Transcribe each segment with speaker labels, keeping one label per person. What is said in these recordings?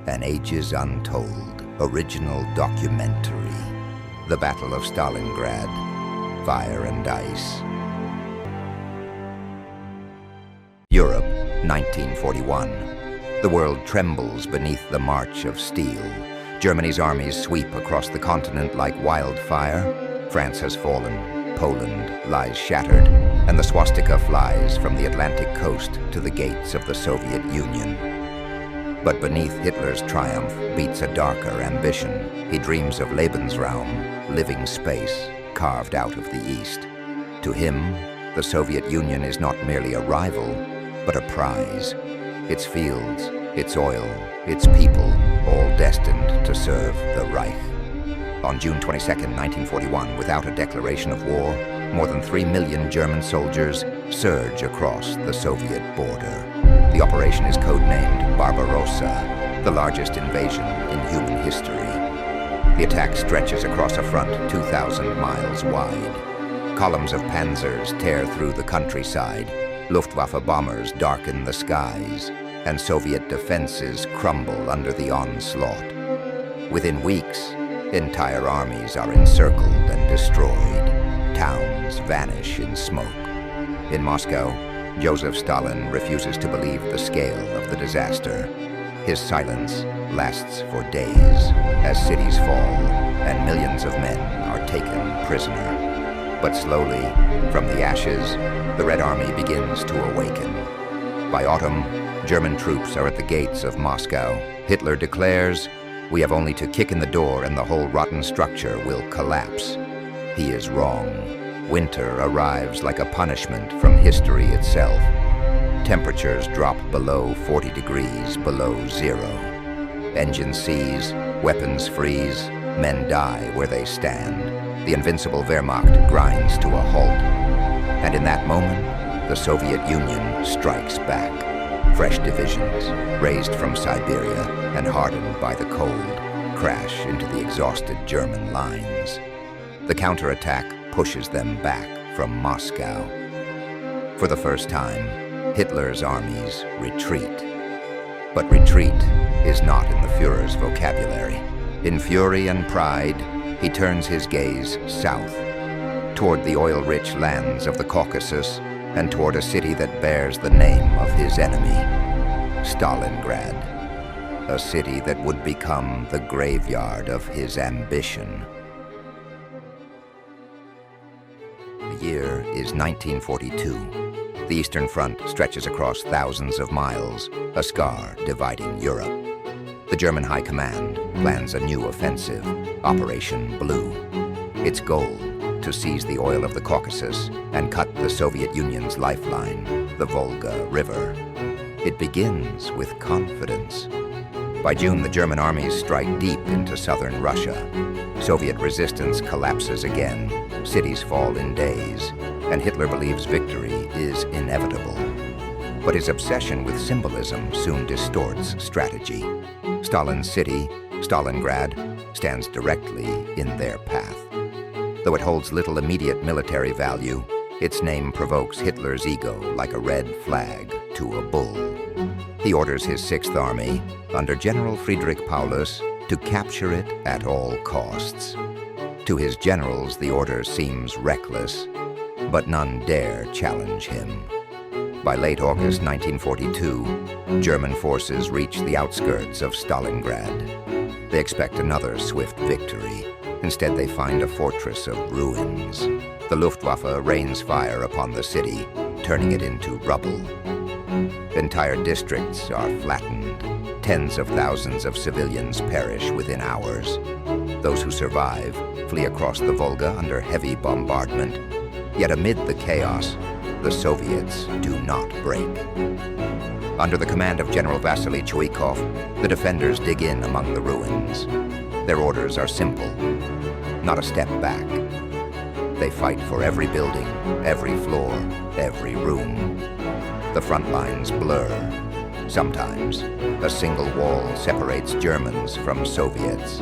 Speaker 1: An ages untold original documentary. The Battle of Stalingrad, Fire and Ice. Europe, 1941. The world trembles beneath the march of steel. Germany's armies sweep across the continent like wildfire. France has fallen, Poland lies shattered, and the swastika flies from the Atlantic coast to the gates of the Soviet Union. But beneath Hitler's triumph beats a darker ambition. He dreams of Lebensraum, living space, carved out of the East. To him, the Soviet Union is not merely a rival, but a prize. Its fields, its oil, its people, all destined to serve the Reich. On June 22, 1941, without a declaration of war, more than 3 million German soldiers surge across the Soviet border. The operation is codenamed Barbarossa, the largest invasion in human history. The attack stretches across a front 2,000 miles wide. Columns of panzers tear through the countryside. Luftwaffe bombers darken the skies, and Soviet defenses crumble under the onslaught. Within weeks, entire armies are encircled and destroyed. Towns vanish in smoke. In Moscow, Joseph Stalin refuses to believe the scale of the disaster. His silence lasts for days as cities fall and millions of men are taken prisoner. But slowly, from the ashes, the Red Army begins to awaken. By autumn, German troops are at the gates of Moscow. Hitler declares, "We have only to kick in the door and the whole rotten structure will collapse." He is wrong. Winter arrives like a punishment from history itself. Temperatures drop below 40 degrees below zero. Engines seize, weapons freeze, men die where they stand. The invincible Wehrmacht grinds to a halt. And in that moment, the Soviet Union strikes back. Fresh divisions, raised from Siberia and hardened by the cold, crash into the exhausted German lines. The counterattack pushes them back from Moscow. For the first time, Hitler's armies retreat. But retreat is not in the Führer's vocabulary. In fury and pride, he turns his gaze south, toward the oil-rich lands of the Caucasus and toward a city that bears the name of his enemy, Stalingrad, a city that would become the graveyard of his ambition. The year is 1942. The Eastern Front stretches across thousands of miles, a scar dividing Europe. The German High Command plans a new offensive, Operation Blue. Its goal, to seize the oil of the Caucasus and cut the Soviet Union's lifeline, the Volga River. It begins with confidence. By June, the German armies strike deep into southern Russia. Soviet resistance collapses again, cities fall in days, and Hitler believes victory is inevitable. But his obsession with symbolism soon distorts strategy. Stalin's city, Stalingrad, stands directly in their path. Though it holds little immediate military value, its name provokes Hitler's ego like a red flag to a bull. He orders his Sixth Army, under General Friedrich Paulus, to capture it at all costs. To his generals, the order seems reckless, but none dare challenge him. By late August 1942, German forces reach the outskirts of Stalingrad. They expect another swift victory. Instead, they find a fortress of ruins. The Luftwaffe rains fire upon the city, turning it into rubble. Entire districts are flattened. Tens of thousands of civilians perish within hours. Those who survive flee across the Volga under heavy bombardment. Yet amid the chaos, the Soviets do not break. Under the command of General Vasily Chuikov, the defenders dig in among the ruins. Their orders are simple, not a step back. They fight for every building, every floor, every room. The front lines blur. Sometimes, a single wall separates Germans from Soviets.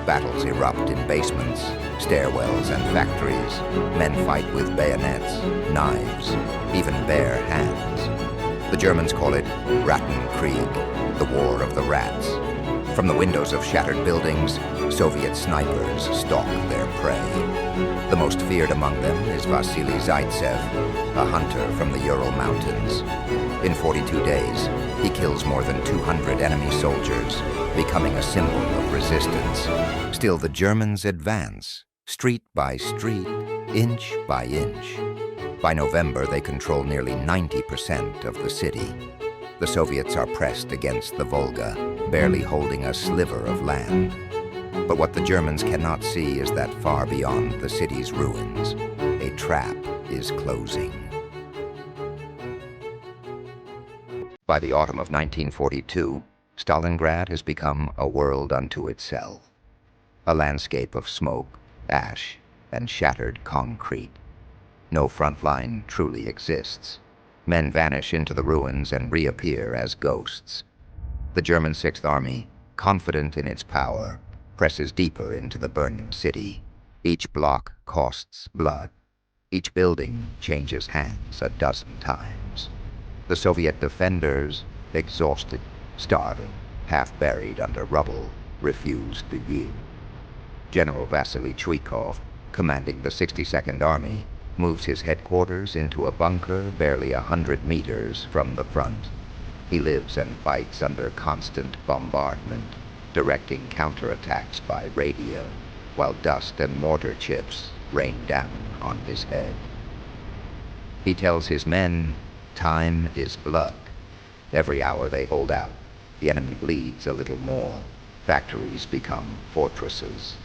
Speaker 1: Battles erupt in basements, stairwells, and factories. Men fight with bayonets, knives, even bare hands. The Germans call it Rattenkrieg, the War of the Rats. From the windows of shattered buildings, Soviet snipers stalk their prey. The most feared among them is Vasily Zaitsev, a hunter from the Ural Mountains. In 42 days, he kills more than 200 enemy soldiers, becoming a symbol of resistance. Still, the Germans advance, street by street, inch by inch. By November, they control nearly 90% of the city. The Soviets are pressed against the Volga, barely holding a sliver of land. But what the Germans cannot see is that far beyond the city's ruins, a trap is closing. By the autumn of 1942, Stalingrad has become a world unto itself. A landscape of smoke, ash, and shattered concrete. No front line truly exists. Men vanish into the ruins and reappear as ghosts. The German Sixth Army, confident in its power, presses deeper into the burning city. Each block costs blood. Each building changes hands a dozen times. The Soviet defenders, exhausted, starving, half buried under rubble, refused to yield. General Vasily Chuikov, commanding the 62nd Army, moves his headquarters into a bunker barely 100 meters from the front. He lives and fights under constant bombardment, directing counterattacks by radio, while dust and mortar chips rain down on his head. He tells his men, time is blood. Every hour they hold out, the enemy bleeds a little more. Factories become fortresses.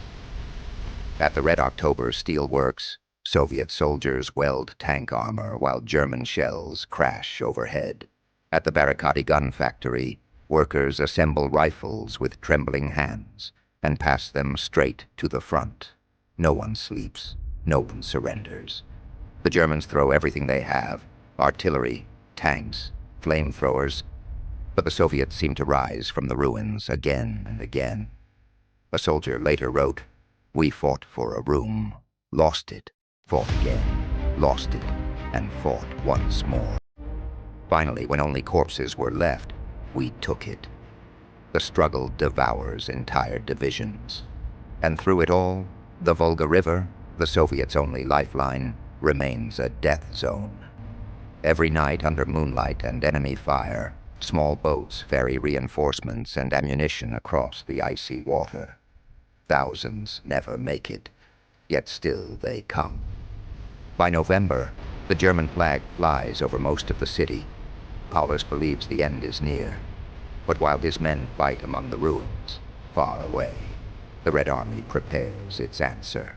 Speaker 1: At the Red October steel works, Soviet soldiers weld tank armor while German shells crash overhead. At the Barikadi gun factory, workers assemble rifles with trembling hands and pass them straight to the front. No one sleeps, no one surrenders. The Germans throw everything they have, artillery, tanks, flamethrowers, but the Soviets seem to rise from the ruins again and again. A soldier later wrote, "We fought for a room, lost it, fought again, lost it, and fought once more. Finally, when only corpses were left, we took it." The struggle devours entire divisions. And through it all, the Volga River, the Soviets' only lifeline, remains a death zone. Every night under moonlight and enemy fire, small boats ferry reinforcements and ammunition across the icy water. Thousands never make it, yet still they come. By November, the German flag flies over most of the city. Paulus believes the end is near. But while his men fight among the ruins, far away, the Red Army prepares its answer.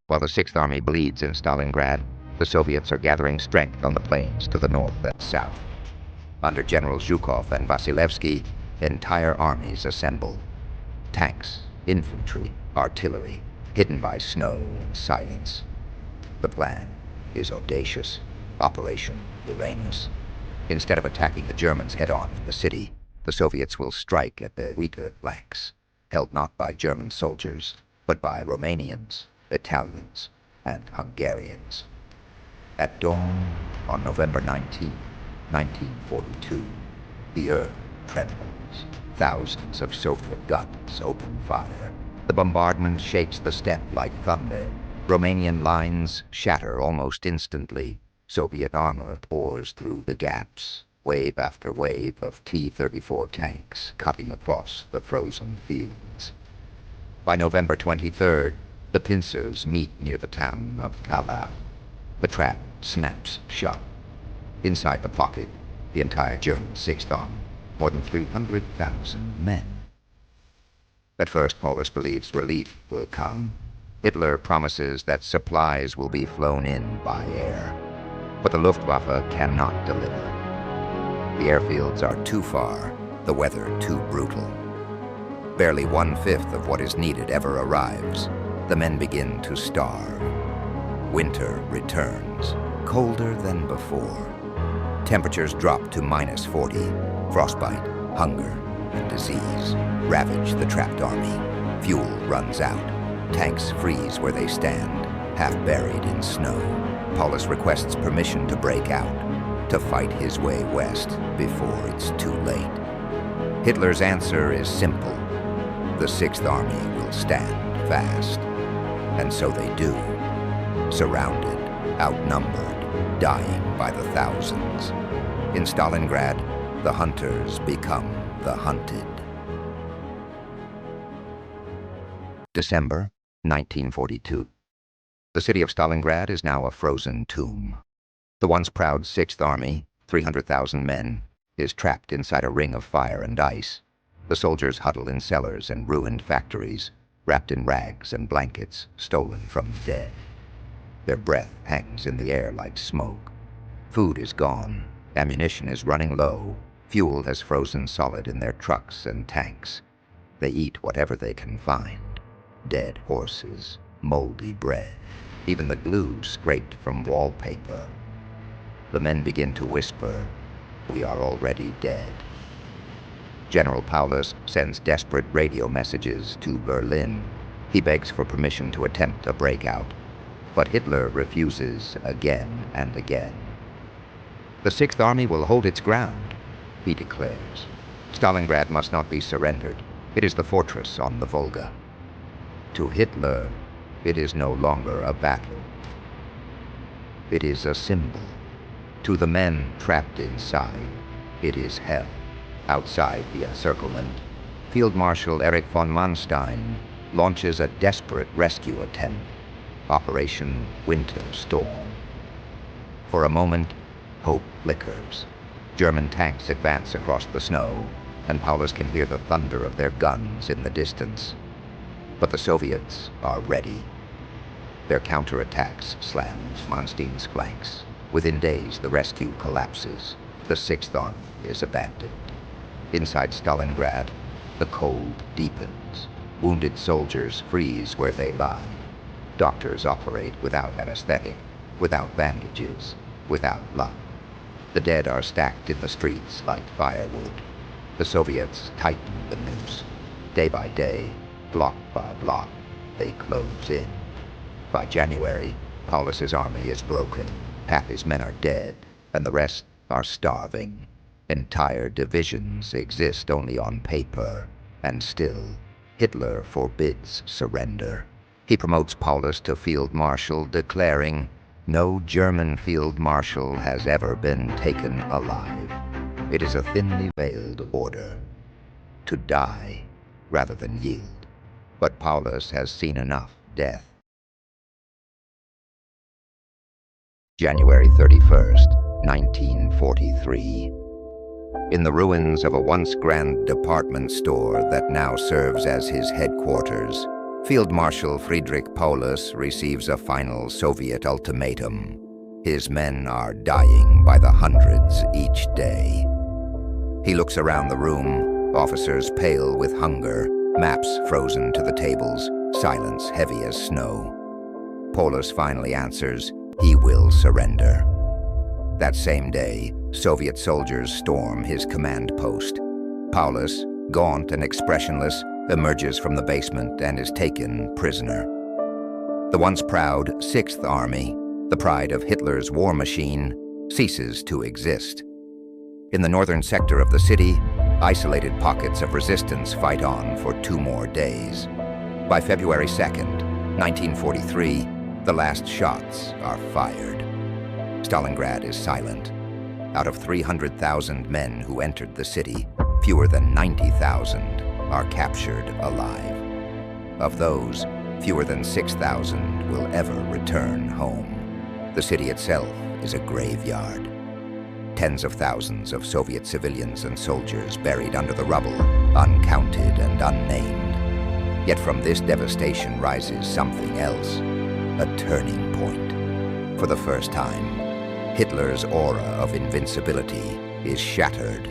Speaker 1: While the Sixth Army bleeds in Stalingrad, the Soviets are gathering strength on the plains to the north and south. Under General Zhukov and Vasilevsky, entire armies assemble. Tanks, infantry, artillery, hidden by snow and silence. The plan is audacious. Operation Uranus. Instead of attacking the Germans head-on in the city, the Soviets will strike at their weaker flanks, held not by German soldiers, but by Romanians, Italians, and Hungarians. At dawn, on November 19, 1942, the earth trembles. Thousands of Soviet guns open fire. The bombardment shakes the steppe like thunder. Romanian lines shatter almost instantly. Soviet armor pours through the gaps. Wave after wave of T-34 tanks cutting across the frozen fields. By November 23rd, the pincers meet near the town of Kala. The trap snaps shut. Inside the pocket, the entire German Sixth Army, more than 300,000 men. At first, Paulus believes relief will come. Hitler promises that supplies will be flown in by air. But the Luftwaffe cannot deliver. The airfields are too far, the weather too brutal. Barely 1/5 of what is needed ever arrives. The men begin to starve. Winter returns, colder than before. Temperatures drop to -40. Frostbite, hunger, and disease ravage the trapped army. Fuel runs out. Tanks freeze where they stand, half buried in snow. Paulus requests permission to break out, to fight his way west before it's too late. Hitler's answer is simple. The Sixth Army will stand fast. And so they do. Surrounded, outnumbered, dying by the thousands. In Stalingrad, the hunters become the hunted. December 1942. The city of Stalingrad is now a frozen tomb. The once proud Sixth Army, 300,000 men, is trapped inside a ring of fire and ice. The soldiers huddle in cellars and ruined factories, wrapped in rags and blankets stolen from the dead. Their breath hangs in the air like smoke. Food is gone, ammunition is running low, fuel has frozen solid in their trucks and tanks. They eat whatever they can find. Dead horses, moldy bread, even the glue scraped from wallpaper. The men begin to whisper, "We are already dead." General Paulus sends desperate radio messages to Berlin. He begs for permission to attempt a breakout, but Hitler refuses again and again. The Sixth Army will hold its ground, he declares. Stalingrad must not be surrendered. It is the fortress on the Volga. To Hitler, it is no longer a battle. It is a symbol. To the men trapped inside, it is hell. Outside the encirclement, Field Marshal Erich von Manstein launches a desperate rescue attempt, Operation Winter Storm. For a moment, hope flickers. German tanks advance across the snow, and Paulus can hear the thunder of their guns in the distance. But the Soviets are ready. Their counterattacks slam Manstein's flanks. Within days, the rescue collapses. The Sixth Army is abandoned. Inside Stalingrad, the cold deepens. Wounded soldiers freeze where they lie. Doctors operate without anesthetic, without bandages, without luck. The dead are stacked in the streets like firewood. The Soviets tighten the noose. Day by day, block by block, they close in. By January, Paulus's army is broken. Half his men are dead, and the rest are starving. Entire divisions exist only on paper, and still, Hitler forbids surrender. He promotes Paulus to field marshal, declaring, "No German field marshal has ever been taken alive." It is a thinly veiled order, to die rather than yield. But Paulus has seen enough death. January 31st, 1943. In the ruins of a once grand department store that now serves as his headquarters, Field Marshal Friedrich Paulus receives a final Soviet ultimatum. His men are dying by the hundreds each day. He looks around the room, officers pale with hunger, maps frozen to the tables, silence heavy as snow. Paulus finally answers, he will surrender. That same day, Soviet soldiers storm his command post. Paulus, gaunt and expressionless, emerges from the basement and is taken prisoner. The once proud Sixth Army, the pride of Hitler's war machine, ceases to exist. In the northern sector of the city, isolated pockets of resistance fight on for 2 more days. By February 2nd, 1943, the last shots are fired. Stalingrad is silent. Out of 300,000 men who entered the city, fewer than 90,000 are captured alive. Of those, fewer than 6,000 will ever return home. The city itself is a graveyard. Tens of thousands of Soviet civilians and soldiers buried under the rubble, uncounted and unnamed. Yet from this devastation rises something else, a turning point. For the first time, Hitler's aura of invincibility is shattered.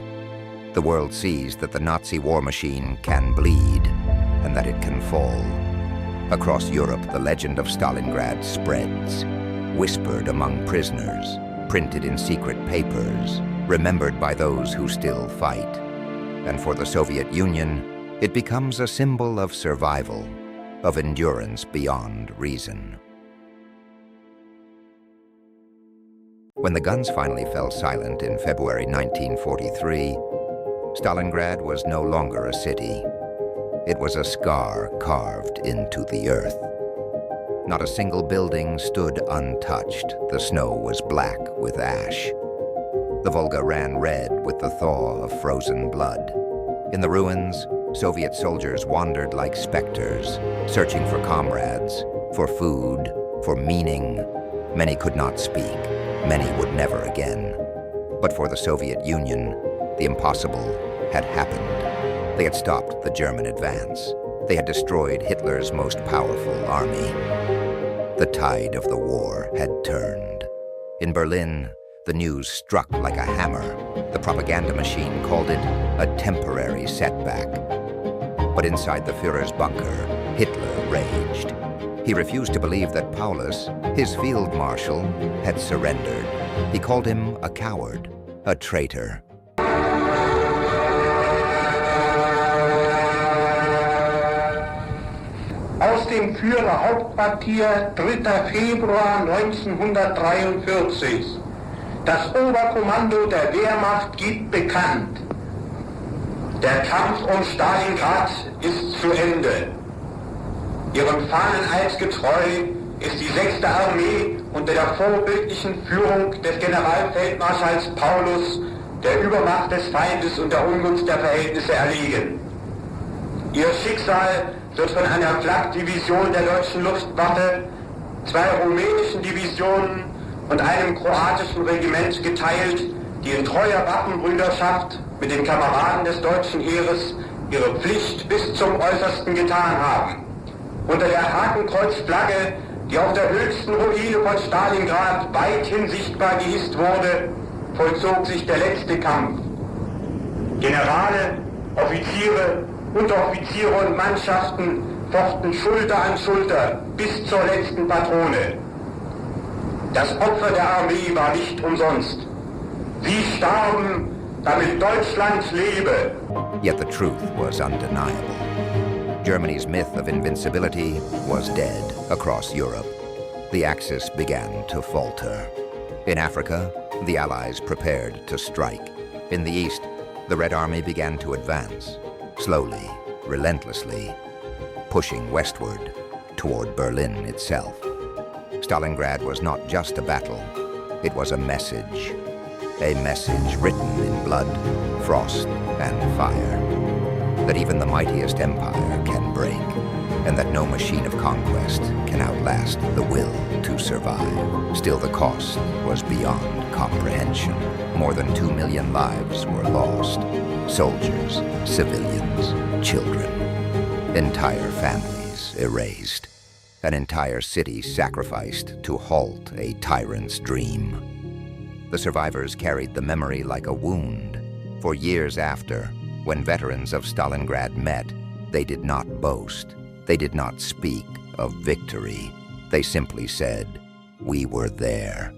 Speaker 1: The world sees that the Nazi war machine can bleed and that it can fall. Across Europe, the legend of Stalingrad spreads, whispered among prisoners, printed in secret papers, remembered by those who still fight. And for the Soviet Union, it becomes a symbol of survival, of endurance beyond reason. When the guns finally fell silent in February 1943, Stalingrad was no longer a city. It was a scar carved into the earth. Not a single building stood untouched. The snow was black with ash. The Volga ran red with the thaw of frozen blood. In the ruins, Soviet soldiers wandered like specters, searching for comrades, for food, for meaning. Many could not speak. Many would never again. But for the Soviet Union, the impossible had happened. They had stopped the German advance. They had destroyed Hitler's most powerful army. The tide of the war had turned. In Berlin, the news struck like a hammer. The propaganda machine called it a temporary setback. But inside the Führer's bunker, Hitler raged. He refused to believe that Paulus, his field marshal, had surrendered. He called him a coward, a traitor.
Speaker 2: Aus dem Führerhauptquartier 3. Februar 1943. Das Oberkommando der Wehrmacht gibt bekannt. Der Kampf um Stalingrad ist zu Ende. Ihrem Fahneneid getreu ist die 6. Armee unter der vorbildlichen Führung des Generalfeldmarschalls Paulus der Übermacht des Feindes und der Ungunst der Verhältnisse erlegen. Ihr Schicksal wird von einer Flak-Division der deutschen Luftwaffe, 2 rumänischen Divisionen und einem kroatischen Regiment geteilt, die in treuer Waffenbrüderschaft mit den Kameraden des deutschen Heeres ihre Pflicht bis zum Äußersten getan haben. Unter der Hakenkreuzflagge, die auf der höchsten Ruine von Stalingrad weithin sichtbar gehisst wurde, vollzog sich der letzte Kampf. Generale, Offiziere, Unteroffiziere und Mannschaften fochten Schulter an Schulter bis zur letzten Patrone. Das Opfer der Armee war nicht umsonst. Sie starben, damit Deutschland lebe.
Speaker 1: Yet the truth was undeniable. Germany's myth of invincibility was dead across Europe. The Axis began to falter. In Africa, the Allies prepared to strike. In the East, the Red Army began to advance, slowly, relentlessly, pushing westward toward Berlin itself. Stalingrad was not just a battle, it was a message written in blood, frost, and fire, that even the mightiest empire can break, and that no machine of conquest can outlast the will to survive. Still, the cost was beyond comprehension. More than 2 million lives were lost. Soldiers, civilians, children. Entire families erased. An entire city sacrificed to halt a tyrant's dream. The survivors carried the memory like a wound. For years after, when veterans of Stalingrad met, they did not boast. They did not speak of victory. They simply said, "We were there."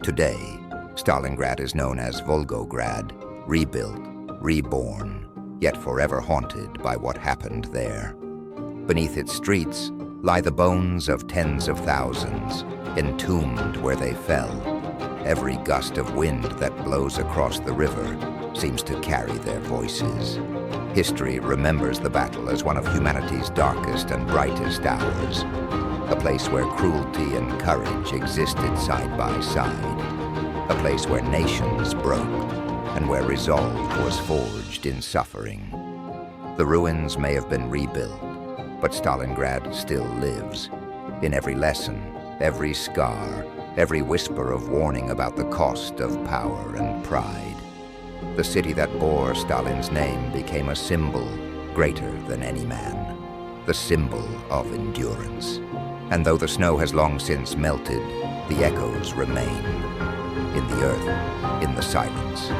Speaker 1: Today, Stalingrad is known as Volgograd, rebuilt, reborn, yet forever haunted by what happened there. Beneath its streets lie the bones of tens of thousands, entombed where they fell. Every gust of wind that blows across the river seems to carry their voices. History remembers the battle as one of humanity's darkest and brightest hours, a place where cruelty and courage existed side by side, a place where nations broke and where resolve was forged in suffering. The ruins may have been rebuilt, but Stalingrad still lives, in every lesson, every scar, every whisper of warning about the cost of power and pride. The city that bore Stalin's name became a symbol greater than any man, the symbol of endurance. And though the snow has long since melted, the echoes remain. In the earth, in the silence,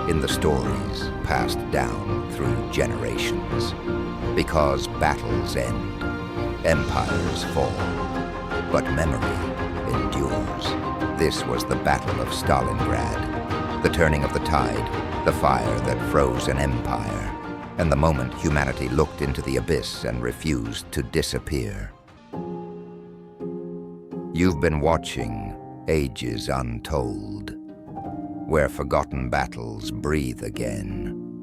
Speaker 1: in the stories passed down through generations. Because battles end, empires fall, but memory endures. This was the Battle of Stalingrad, the turning of the tide, the fire that froze an empire, and the moment humanity looked into the abyss and refused to disappear. You've been watching Ages Untold. where forgotten battles breathe again.